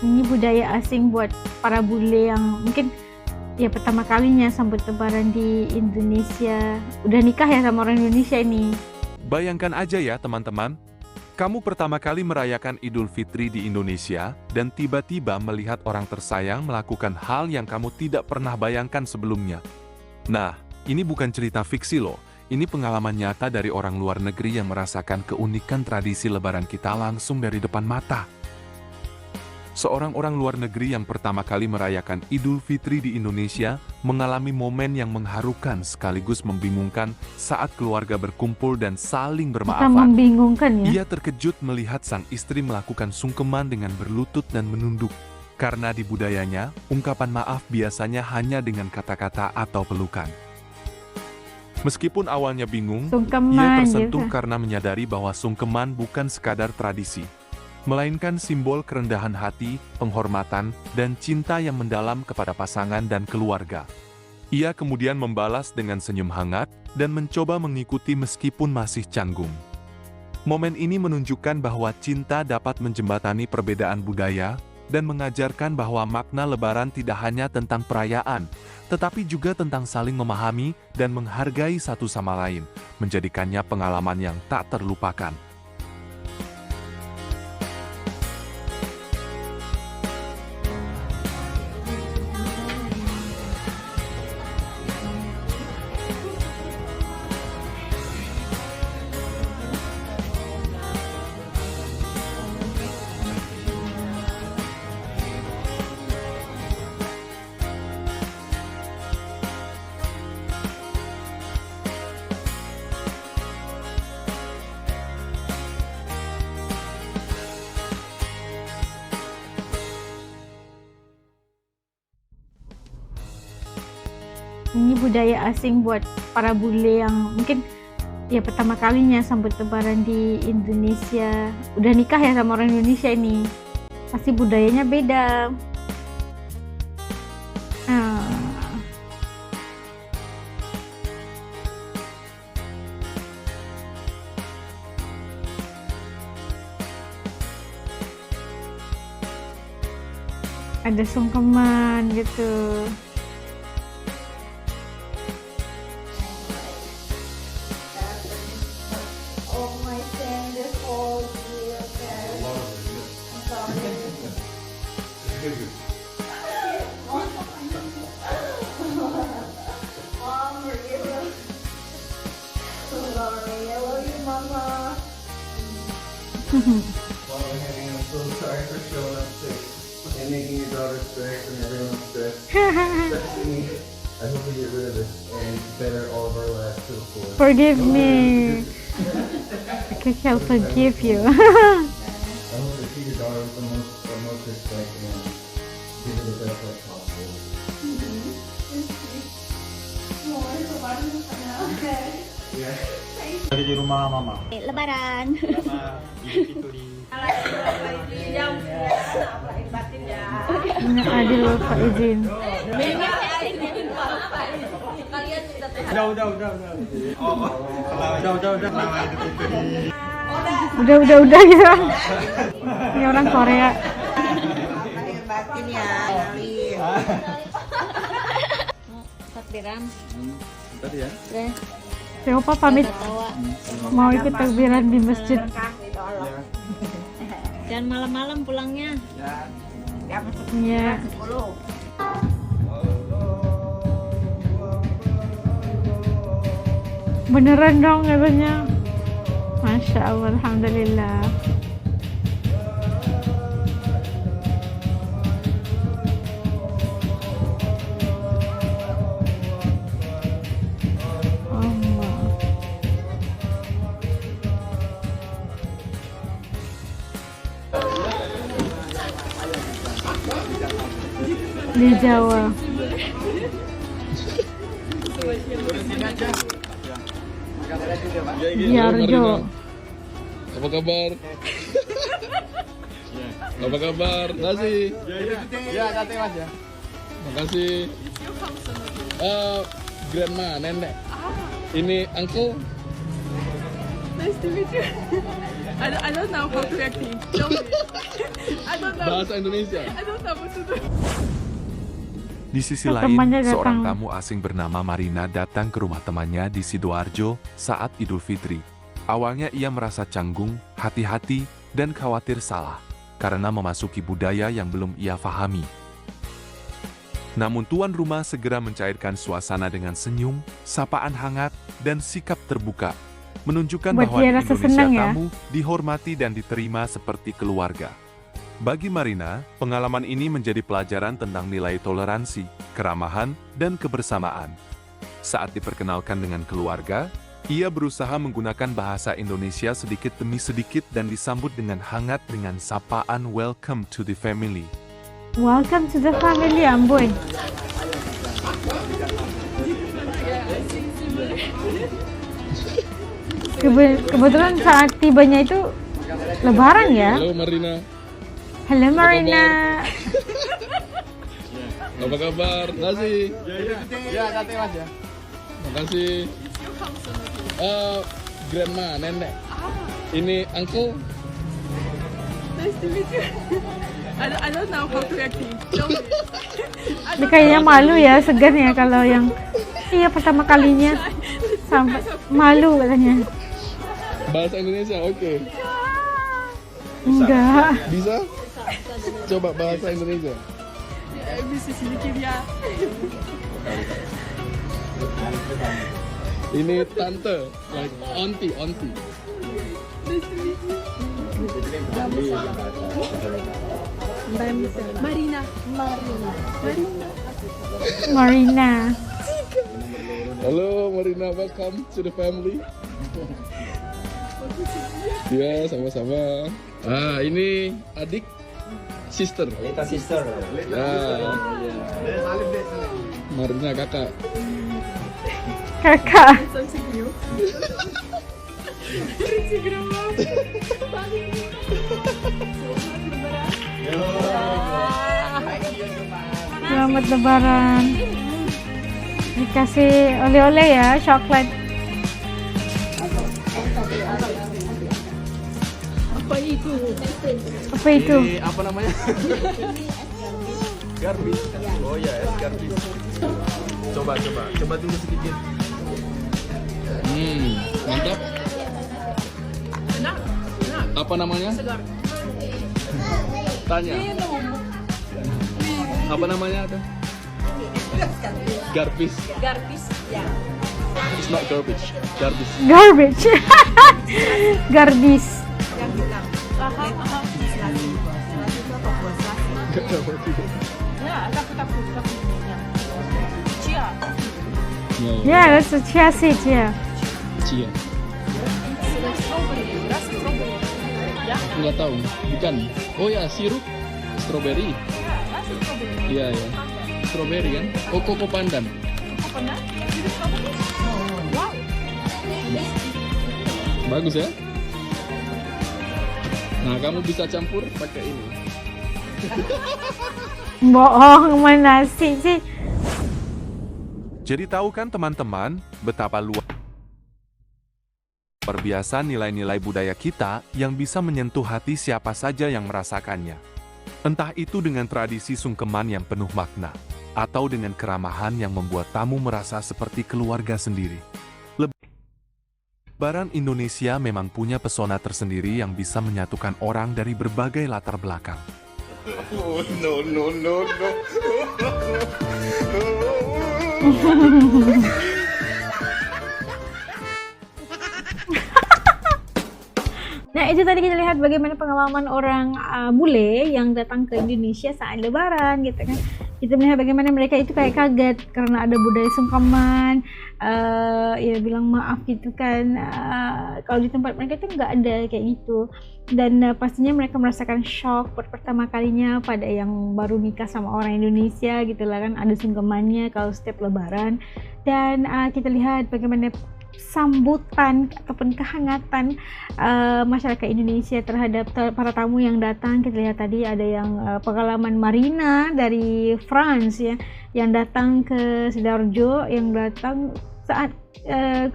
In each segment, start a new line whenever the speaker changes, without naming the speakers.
Ini budaya asing buat para bule yang mungkin ya pertama kalinya sambut lebaran di Indonesia. Udah nikah ya sama orang Indonesia ini.
Bayangkan aja ya teman-teman, kamu pertama kali merayakan Idul Fitri di Indonesia dan tiba-tiba melihat orang tersayang melakukan hal yang kamu tidak pernah bayangkan sebelumnya. Nah, ini bukan cerita fiksi loh, ini pengalaman nyata dari orang luar negeri yang merasakan keunikan tradisi lebaran kita langsung dari depan mata. Seorang orang luar negeri yang pertama kali merayakan Idul Fitri di Indonesia mengalami momen yang mengharukan sekaligus membingungkan saat keluarga berkumpul dan saling
Kita
bermaafan.
membingungkan ya.
Ia terkejut melihat sang istri melakukan sungkeman dengan berlutut dan menunduk. Karena di budayanya, ungkapan maaf biasanya hanya dengan kata-kata atau pelukan. Meskipun awalnya bingung, ia
Sungkeman
tersentuh
gitu.
karena menyadari bahwa sungkeman bukan sekadar tradisi, melainkan simbol kerendahan hati, penghormatan, dan cinta yang mendalam kepada pasangan dan keluarga. Ia kemudian membalas dengan senyum hangat dan mencoba mengikuti meskipun masih canggung. Momen ini menunjukkan bahwa cinta dapat menjembatani perbedaan budaya dan mengajarkan bahwa makna lebaran tidak hanya tentang perayaan, tetapi juga tentang saling memahami dan menghargai satu sama lain, menjadikannya pengalaman yang tak terlupakan.
Ini budaya asing buat para bule yang mungkin ya pertama kalinya sambut lebaran di Indonesia. Udah nikah ya sama orang Indonesia ini. Pasti budayanya beda. Ah, ada sungkeman gitu.
Well, honey, I'm so sorry for showing up sick and making your daughter stressed and everyone stressed. Stressing me. I hope we get rid of this and better all of our lives to the fullest.
Forgive me. I shall forgive you.
I hope to treat your daughter with the most respect and give her the best life possible. Yeah.
Lagi di rumah mama.
Lebaran.
Ini adil Pak izin.
Udah.
Udah gitu. Ini orang Korea.
Batin ya, takbiran.
Tadi ya.
Siapa pamit mau ikut takbiran di masjid.
Dan malam-malam pulangnya.
Iya. Beneran dong katanya. Masya Allah, alhamdulillah. Allah. Di Jawa. Yarjo.
Apa kabar? Apa kabar? Makasih.
Ya, nanti Mas ya.
Makasih. Grandma, nenek. Ini uncle.
Nice to meet you. I don't know how to acting. Show me. I don't know.
Bahasa Indonesia.
I don't know what to do.
Di sisi
Oh,
lain,
temannya datang.
seorang tamu asing bernama Marina datang ke rumah temannya di Sidoarjo saat Idul Fitri. Awalnya ia merasa canggung, hati-hati, dan khawatir salah karena memasuki budaya yang belum ia fahami. Namun tuan rumah segera mencairkan suasana dengan senyum, sapaan hangat, dan sikap terbuka, menunjukkan
Buat
bahwa
dia
di
rasa
Indonesia
senang ya.
tamu dihormati dan diterima seperti keluarga. Bagi Marina, pengalaman ini menjadi pelajaran tentang nilai toleransi, keramahan, dan kebersamaan. Saat diperkenalkan dengan keluarga, ia berusaha menggunakan bahasa Indonesia sedikit demi sedikit dan disambut dengan hangat dengan sapaan "Welcome to the family".
Welcome to the family, Amboy. Kebetulan saat tibanya itu Lebaran ya.
Halo Marina.
Halo Marina.
Apa kabar? Makasih.
Ya, nanti mas ya.
Makasih. Grandma, nenek. Ini uncle.
Nice to meet you. I don't know how to acting. Show me.
Dia kayaknya malu ya, segan ya kalau yang iya pertama kalinya sampai malu katanya.
Bahasa Indonesia, oke.
Enggak.
Bisa? Coba bahasa Indonesia.
Bisa sedikit ya.
Ini tante, like auntie.
Marina.
Halo Marina, welcome to the family. Ya, sama-sama. Ini adik, sister. Ya. Marina kakak.
Kakak. Selamat Lebaran. Dikasih oleh-oleh ya, coklat. Apa itu?
Ini apa namanya? Garbis. Oh ya, es garbis. Coba dulu sedikit.
Mantap. Apa namanya? Tanya. Apa namanya tuh? Garbis.
Ya.
It's not garbage. Garbis.
Garbage. Garbis. Yeah, that's a chia seed, yeah.
Chia. Nggak tahu, bukan. Oh ya, sirup strawberry. Iya ya, strawberry kan? Oh, koko pandan. Bagus ya. Nah, kamu bisa campur pakai ini.
Bohong, mana sih?
Jadi tahu kan teman-teman, betapa luar biasa nilai-nilai budaya kita yang bisa menyentuh hati siapa saja yang merasakannya. Entah itu dengan tradisi sungkeman yang penuh makna, atau dengan keramahan yang membuat tamu merasa seperti keluarga sendiri. Lebaran Indonesia memang punya pesona tersendiri yang bisa menyatukan orang dari berbagai latar belakang.
Oh, no.
Nah, itu tadi kita lihat bagaimana pengalaman orang bule yang datang ke Indonesia saat Lebaran gitu kan. Kita melihat bagaimana mereka itu kayak kaget karena ada budaya sungkeman, ya bilang maaf gitu kan. Kalau di tempat mereka itu nggak ada kayak gitu. Dan pastinya mereka merasakan shock pertama kalinya pada yang baru nikah sama orang Indonesia gitu lah kan, ada sungkemannya kalau setiap Lebaran. Dan kita lihat bagaimana sambutan ataupun kehangatan masyarakat Indonesia terhadap para tamu yang datang. Kita lihat tadi ada yang pengalaman Marina dari France ya, yang datang ke Sidoarjo, yang datang saat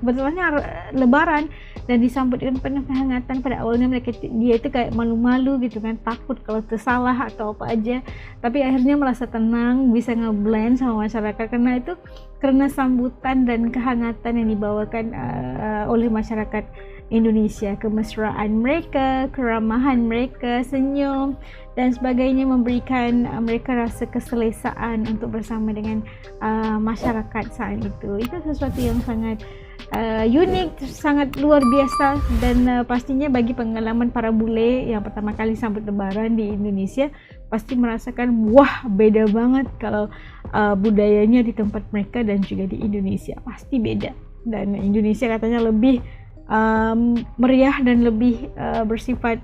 kebetulannya Lebaran, dan disambut dengan penuh kehangatan. Pada awalnya dia itu kayak malu-malu gitu kan, takut kalau tersalah atau apa aja, tapi akhirnya merasa tenang, bisa ngeblend sama masyarakat karena sambutan dan kehangatan yang dibawakan oleh masyarakat Indonesia, kemesraan mereka, keramahan mereka, senyum dan sebagainya, memberikan mereka rasa keselesaan untuk bersama dengan masyarakat saat itu. Itu sesuatu yang sangat unik, sangat luar biasa, dan pastinya bagi pengalaman para bule yang pertama kali sambut lebaran di Indonesia pasti merasakan wah beda banget kalau budayanya di tempat mereka dan juga di Indonesia, pasti beda. Dan Indonesia katanya lebih meriah dan lebih bersifat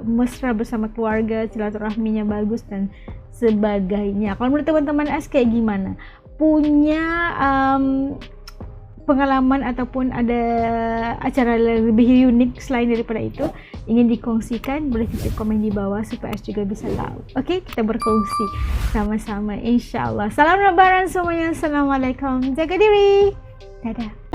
mesra bersama keluarga, silaturahminya bagus dan sebagainya. Kalau menurut teman-teman AS kayak gimana? Punya pengalaman ataupun ada acara lebih unik selain daripada itu ingin dikongsikan, boleh tulis komen di bawah supaya AS juga bisa tahu. Oke, kita berkongsi sama-sama insyaallah. Salam lebaran semuanya. Assalamualaikum, jaga diri, dadah.